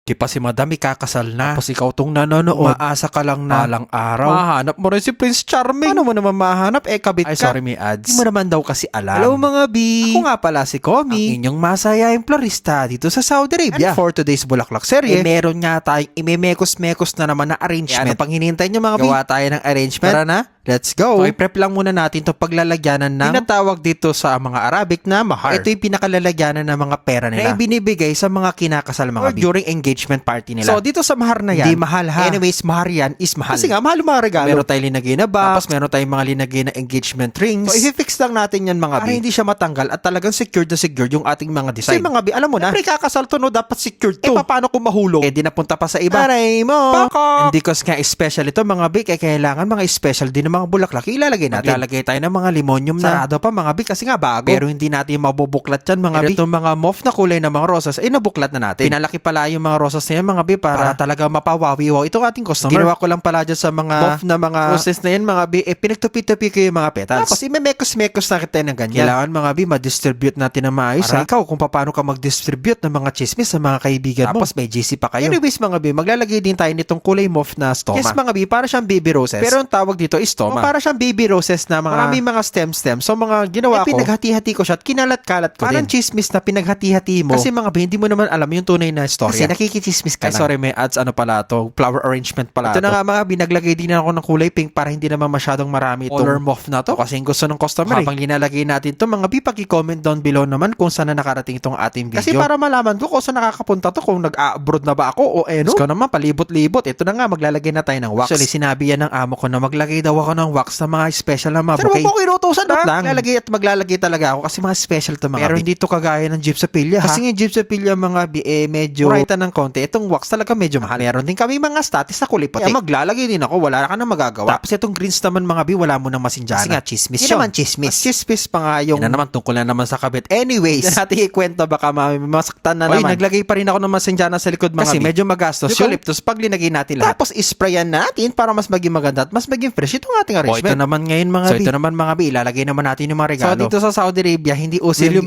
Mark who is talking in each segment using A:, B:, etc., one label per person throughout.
A: Di pa si Madam ikakasal na. Tapos ikaw tong nanonood, maasa ka lang na palang araw. Mahanap mo rin si Prince Charming. Paano mo naman mahanap? Kabit
B: Ay,
A: ka.
B: sorry, may ads.
A: Di mo naman daw kasi alam.
B: Hello, mga B.
A: Ako nga pala si Komi, ang inyong masayaing florista dito sa Saudi Arabia. And for today's Bulaklak serye, meron nga tayong imemekos-mekos na naman na arrangement. Ano pang hinihintay nyo mga B? Gawa tayo ng arrangement. Tara na, let's go. So, i-prep lang muna natin itong paglalagyanan ng tinatawag dito sa mga Arabic na mahar. Ito yung pinakalalagyanan ng mga pera nila na ibinibigay sa mga kinakasal mga B during engagement party nila. So, dito sa mahar na yan, hindi mahal ha. Anyways, mahar yan is mahal. Kasi nga, mahal yung mga regalo. Meron tayong linagay na box, tapos meron tayong mga linagay na engagement rings. So, i-fix lang natin yan mga B para hindi siya matanggal at talagang secured na secured yung ating mga design. Kasi mga B, alam mo na, pre kakasal to no, dapat secured to. Paano kung mahulog? Di napunta pa sa iba. Aray mo! Pakok! And because nga special ito mga B, kaya kailangan mga special din ng mga bulaklak ilalagay natin. Maglalagay tayo ng mga limonium na sarado pa mga B kasi nga bago. Pero hindi natin mabubuklat yan mga B. Itong mga mauve na kulay ng mga rosas, nabuklat na natin. Pinalaki pala yung mga rosas na yan mga B para talaga mapawawi-wow itong ating customer. Ginawa ko lang pala dyan sa mga mauve na mga roses na yan mga B, pinagtupi-tupi ko yung mga petals. Tapos imemekos-mekos na kita ng ganyan. Kailangan mga B, ma-distribute natin ng maayos. Para ikaw kung paano ka mag-distribute ng mga chismis sa mga kaibigan mo. Tapos may GC pa kayo. Anyways mga B, maglalagay din tayo nitong kulay mauve na stoma. Yes mga B, para siyang baby roses. Pero ang tawag dito is stoma. Para siyang baby roses na mga maraming mga stem. So mga ginawa ko, pinaghati-hati ko siya at kinalat-kalat ko parang din. Chismis na pinaghati-hati mo. Kasi mga B, hindi mo naman alam yung tunay na storya. Kasi nakikichismis ka lang. Sorry, may ads ano pala to, flower arrangement pala. Ito na nga mga B, naglagay din ako ng kulay pink para hindi naman masyadong marami itong color mauve na to. Kasi gusto ng customer. Habang linalagay natin to mga B, paki-comment down below naman kung saan na nakarating itong ating video. Kasi para malaman ko kung saan nakakapunta to, kung nag-abroad na ba ako o no. Ikaw naman palibot-libot. Ito na nga, maglalagay na tayo ng wax. Actually, sinabi yan ng amo ko na maglagay daw ako ng wax sa mga special na mga bouquet. Pero mo ko inutusan lang. Maglalagay talaga ako kasi mga special to mga pero hindi to kagaya ng gypsophilia ha. Kasi yung gypsophilia mga medyo kurita ng konti. Itong wax talaga medyo mahal. Meron din kami mga status na kulay puti. Kaya maglalagay din ako, wala ka na magagawa. Tapos itong greens naman mga wala mo nang masinjana. Kasi nga chismis yun. Naman chismis. Chismis pa nga yung na naman tungkol na naman sa kabit. Anyways, natin ikwento baka masaktan na naman. Naglagay pa rin ako ng masinjana sa likod mga kasi medyo magastos. Eucalyptus pag linagay natin lahat. Tapos isprayan natin para mas maging maganda at mas maging fresh itong ating arrangement. Ito naman ngayon mga ito naman mga ilalagay naman natin yung mga regalo. So dito sa Saudi Arabia, hindi uso will you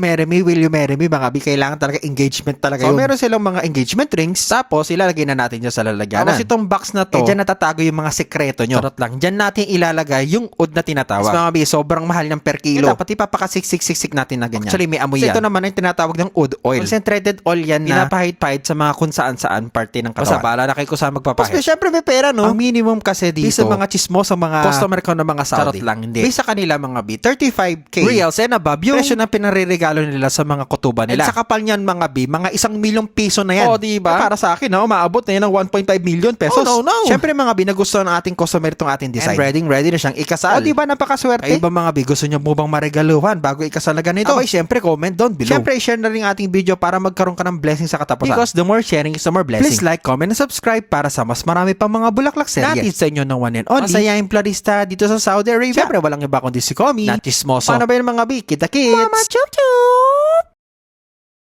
A: marry me mga kailangan talaga engagement talaga yun. So meron silang mga engagement rings, tapos ilalagay na natin dyan sa lalagyanan. Tapos itong box na to, dyan natatago yung mga sekreto nyo. Charot lang, dyan natin ilalagay yung oud na tinatawag. Tapos mga sobrang mahal ng per kilo. Dapat ipapakasiksik natin na ganyan. Actually may amoy yan. Ito naman ay tinatawag ng oud oil. Concentrated oil yan na pinapahid-pahid sa mga kung saan-saan parte ng katawan. Basta bahala na kayo kung saan magpapahid. Tapos syempre may pera no. Ang minimum kasi dito sa mga chismosa mga customer ko ng mga Saudi. Charot lang, hindi. May sa kanila mga 35k reals and above yung presyo na pinare-regalo nila sa mga kutuba nila. At sa kapal niyan mga mga 1 milyong piso na yan. O diba? Para sa akin umaabot na yan ng 1.5 million pesos. Oh, no. Syempre mga nagustuhan ng ating customer itong ating design. And ready na siyang ikasal. O diba napakaswerte? Ay ba mga gusto niyo mo bang maregaluhan bago ikasal na ganito? Abay syempre comment down below. Syempre share na rin ating video para magkaroon ka ng blessing sa katapusan. Because the more sharing is the more blessing. Please like, comment, and subscribe para sa mas marami pang mga bulaklak serye. Natin sa inyo ng one and only masayaing florista dito sa Saudi Arabia. Syempre walang iba kundi si Komi. Not chismoso. Paano ba yung mga kita-kits? Mama chup chup!